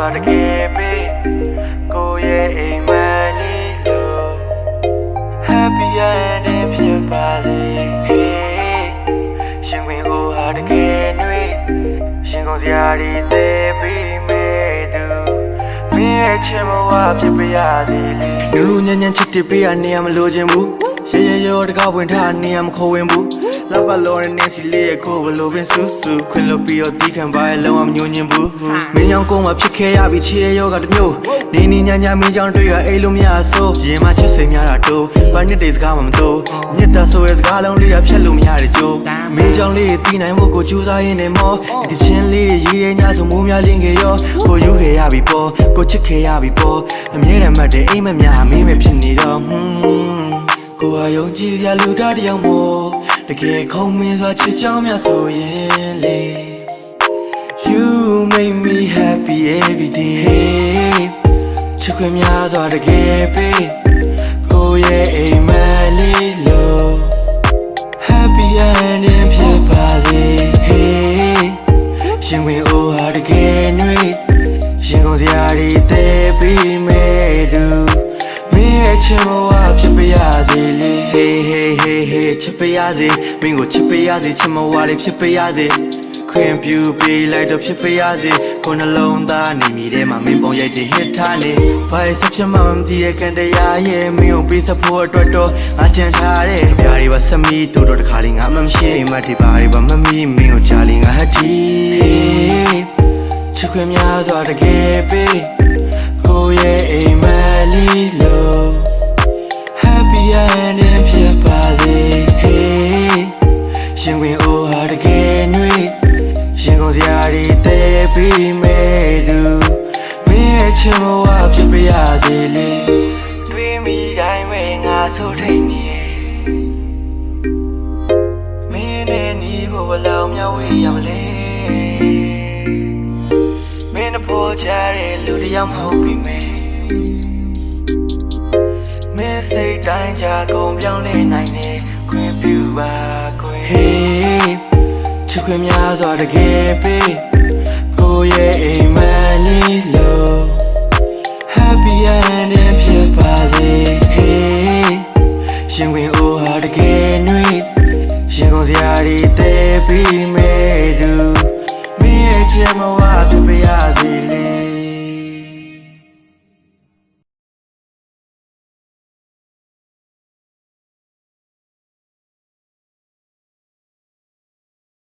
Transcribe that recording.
စွာတကယ်ပေးကိုရဲ့အိမ်မလေးလို့ Happy ending ဖြစ်ပါစေ Hey ရှင်ဝင်ကိုဟာတကယ်နှွေးရှင်ကုန်စရာတွေသိပြီးမဲ့သူမင်းရဲ့ချစ်မဝဖြစ်ပါရစေလေလူညံ့ညံ့ချစ်တပေးရနေရမလို့ခြင်းဘူးရေရေရောတကားဝင်ထားနေရမခေါ်ဝင်ဘူးလောက်ကလောတဲ့နေစီလေးရဲ့ကိုဘလို့ပင်ဆူဆူခွင်လို့ပြီးတော့တီးခံပါရဲ့လုံးဝမညှို့ညင်ဘူးမင်းကြောင့်ကိုမှဖြစ်ခဲ့ရပြီချစ်ရဲ့ယောဂတစ်မျိုးနေနေညာညာမင်းကြောင့်တွေ့ရအိမ်လို့မရဆိုရင်မှချစ်စိမ်များတာတိုးဘာနှစ်တေစကားမှမတိုးမြစ်တာဆိုရဲ့စကားလုံးလေးရဖြတ်လို့မရတဲ့ကြိုးမင်းကြောင့်လေးတီးနိုင်ဖို့ကိုကြိုးစားရင်းနဲ့မောဒီချင်းလေးရေးရဲညဆိုမိုးများလင်းခဲ့ရောကိုယူခဲ့ရပြီပေါ့ကိုချစ်ခဲ့ရပြီပေါ့အမြဲတမ်းမှတ်တဲ့အိမ်မများမင်းပဲဖြစ်နေတော့ကိုဟာယုံကြည်စရာလူသားတယောက်မို့တကယ်ခုံမင်းစွာချစ်ကြောင်းများဆိုရင်လေ You make me happy every day ချစ်ခွင့်များစွာတကယ်ပေးကိုရဲ့အိမ်မလေးလို့ Happy ending ဖြစ်ပါစေ Hey ရှင်ဝင်အိုဟာတကယ်နှွေးရှင်ကုန်စရာတွေသိပြီးမဲ့သူမင်းရဲ့ချစ်မဝဖြစ်ပါရစေလေ Hey hey hey hey ချစ်ပါရစေမင်းကိုချစ်ပါရစေချစ်မဝလေးဖြစ်ပါရစေခွင့်ပြုပေးလိုက်တော့ဖြစ်ပါရစေကိုနှလုံးသားနေမိထဲမှာမင်းပုံရိုက်တဲ့ hit ထားနေဘာဆက်ဖြစ်မှမသိတဲ့ကန်တရားရဲ့မင်းကိုပေးစဖို့အတွက်တော့အကြံထားတဲ့ဗျာတွေပါစမီတို့တော့တခါလေးငါမှမရှိမှတ်ဒီပါတွေပါမမီမင်းကိုချာလီငါဟတ်တီချစ်ခွင့်များစွာတကယ်ပေးကိုရဲ့အိမ်မလေးလို့ Happy ending ဖြစ်ပါစေ Hey ရှင်ဝင်အိုဟာတကယ်နှွေးရှင်ကုန်စရာတွေသိပြီးမဲ့သူမင်းရဲ့ချစ်မဝဖြစ်ပါရစေလေတွေးမိတိုင်းပဲငါဆိုထိတ်နေမင်းနဲ့နီးဖို့ဘလောက်မြောက်ဝေးရမလဲမင်းပေါ်ချတဲ့လူတယောက်မဟုတ်ပြီမင်းစိတ်တိုင်းကြကုန်ပြောင်းလဲနိုင်နေခွင့်ပြုပါခွင့် Hey ချစ်ခွင့်များစွာတကယ်ပေးကိုရဲ့အိမ်မလေးလို့ Happy ending ဖြစ်ပါစေ Hey ရှင်ဝင်အိုဟာတကယ်နှွေးရှင်ကုန်စရာတွေသိပြီး